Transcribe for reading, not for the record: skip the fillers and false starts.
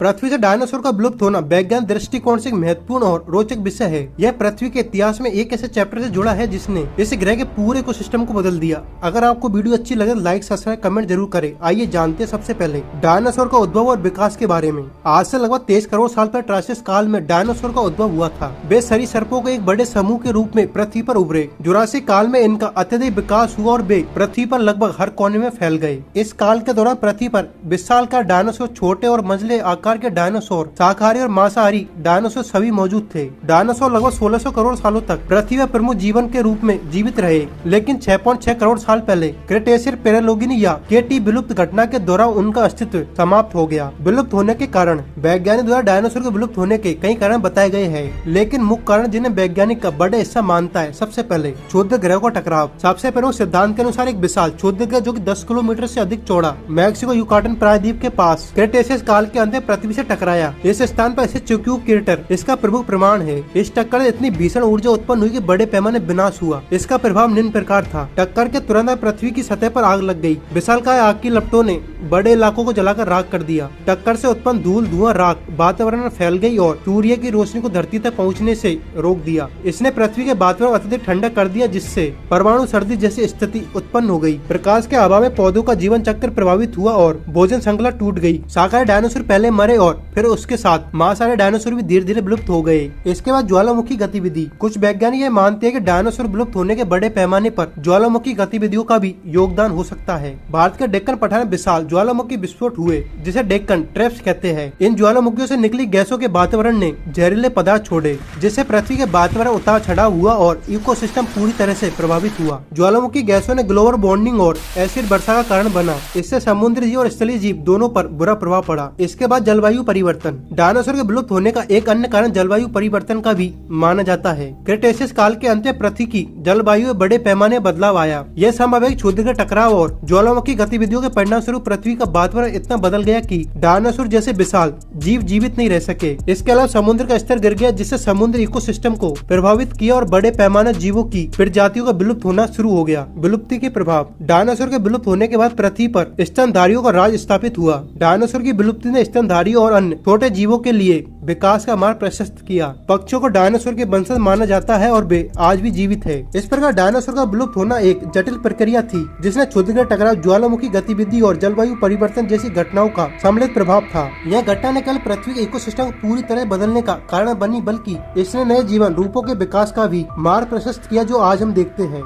पृथ्वी से डायनासोर का विलुप्त होना वैज्ञानिक दृष्टिकोण से एक महत्वपूर्ण और रोचक विषय है। यह पृथ्वी के इतिहास में एक ऐसे चैप्टर से जुड़ा है जिसने इस ग्रह के पूरे इकोसिस्टम को बदल दिया। अगर आपको वीडियो अच्छी लगे तो लाइक, सब्सक्राइब, कमेंट जरूर करें। आइए जानते हैं सबसे पहले डायनासोर का उद्भव और विकास के बारे में। आज से लगभग 23 करोड़ साल पहले ट्रायसिक काल में डायनासोर का उद्भव हुआ था। वे सरीसृपों के एक बड़े समूह के रूप में पृथ्वी पर उभरे। जुरासिक काल में इनका अत्यधिक विकास हुआ और वे पृथ्वी पर लगभग हर कोने में फैल गए। इस काल के दौरान पृथ्वी पर विशालकाय डायनासोर, छोटे और मंझले आकार के डायनासोर, शाकाहारी और मांसाहारी डायनासोर सभी मौजूद थे। डायनासोर लगभग 1600 करोड़ सालों तक पृथ्वी पर प्रमुख जीवन के रूप में जीवित रहे, लेकिन 6.6 करोड़ साल पहले क्रेटेशियस पेलेओलिथिक या केटी विलुप्त घटना के दौरान उनका अस्तित्व समाप्त हो गया। विलुप्त होने के कारण वैज्ञानिक द्वारा डायनासोर के विलुप्त होने के कई कारण बताए गए हैं, लेकिन मुख्य कारण जिन्हें वैज्ञानिक का बड़ा हिस्सा मानता है। सबसे पहले क्षुद्र ग्रहों का टकराव। सबसे प्रमुख सिद्धांत के अनुसार एक विशाल क्षुद्र ग्रह जो कि 10 किलोमीटर से अधिक चौड़ा मैक्सिको युकाटन प्रायद्वीप के पास क्रेटेशियस काल के अंत में पृथ्वी से टकराया। इस स्थान पर स्थित चुक्यू क्रेटर इसका प्रमुख प्रमाण है। इस टक्कर से इतनी भीषण ऊर्जा उत्पन्न हुई कि बड़े पैमाने विनाश हुआ। इसका प्रभाव निम्न प्रकार था। टक्कर के तुरंत बाद पृथ्वी की सतह पर आग लग गई। विशालकाय आग की लपटों ने बड़े इलाकों को जलाकर राख कर दिया। टक्कर से उत्पन्न धूल, धुआं, राख वातावरण में फैल गई और सूर्य की रोशनी को धरती तक पहुंचने से रोक दिया। इसने पृथ्वी के वातावरण अत्यधिक ठंडा कर दिया, जिससे परमाणु सर्दी जैसी स्थिति उत्पन्न हो गई। प्रकाश के अभाव में पौधों का जीवन चक्र प्रभावित हुआ और भोजन श्रृंखला टूट गई। शाकाहारी डायनासोर पहले मरे और फिर उसके साथ मांसाहारी डायनासोर भी धीरे धीरे विलुप्त हो गए। इसके बाद ज्वालामुखी गतिविधि। कुछ वैज्ञानिक ये मानते हैं कि डायनासोर विलुप्त होने के बड़े पैमाने पर ज्वालामुखी गतिविधियों का भी योगदान हो सकता है। भारत के डेक्कन पठार में विशाल ज्वालामुखी विस्फोट हुए, जिसे डेक्कन ट्रैप्स कहते हैं। इन ज्वालामुखियों से निकली गैसों के वातावरण ने जहरीले पदार्थ छोड़े, जिससे पृथ्वी के वातावरण उतार चढ़ाव हुआ और इकोसिस्टम पूरी तरह से प्रभावित हुआ। ज्वालामुखी गैसों ने ग्लोबल वार्मिंग और एसिड वर्षा का कारण बना। इससे समुद्री जीव और स्थलीय जीव दोनों पर बुरा प्रभाव पड़ा। इसके बाद जलवायु परिवर्तन। डायनासोर के विलुप्त होने का एक अन्य कारण जलवायु परिवर्तन का भी माना जाता है। क्रेटेशियस काल के अंत में पृथ्वी की जलवायु में बड़े पैमाने बदलाव आया। यह संभव है क्षुद्र के टकराव और ज्वालामुखी गतिविधियों के परिणाम स्वरूप पृथ्वी का वातावरण इतना बदल गया कि डायनासोर जैसे विशाल जीव जीवित नहीं रह सके। इसके अलावा समुद्र का स्तर गिर गया, जिससे समुद्र इकोसिस्टम को प्रभावित किया और बड़े पैमाने जीवों की प्रजातियों का विलुप्त होना शुरू हो गया। विलुप्ति के प्रभाव। डायनासोर के विलुप्त होने के बाद पृथ्वी पर स्तनधारियों का राज स्थापित हुआ। डायनासोर की विलुप्ति ने स्तनधारियों और अन्य छोटे जीवों के लिए विकास का मार्ग प्रशस्त किया। पक्षियों को डायनासोर के वंशज माना जाता है और वे आज भी जीवित है। इस प्रकार डायनासोर का विलुप्त होना एक जटिल प्रक्रिया थी, जिसने क्षुद्र के टकराव, ज्वालामुखी गतिविधि और जलवायु परिवर्तन जैसी घटनाओं का सम्मिलित प्रभाव था। यह घटना न केवल पृथ्वी के इकोसिस्टम को पूरी तरह बदलने का कारण बनी, बल्कि इसने नए जीवन रूपों के विकास का भी मार्ग प्रशस्त किया, जो आज हम देखते हैं।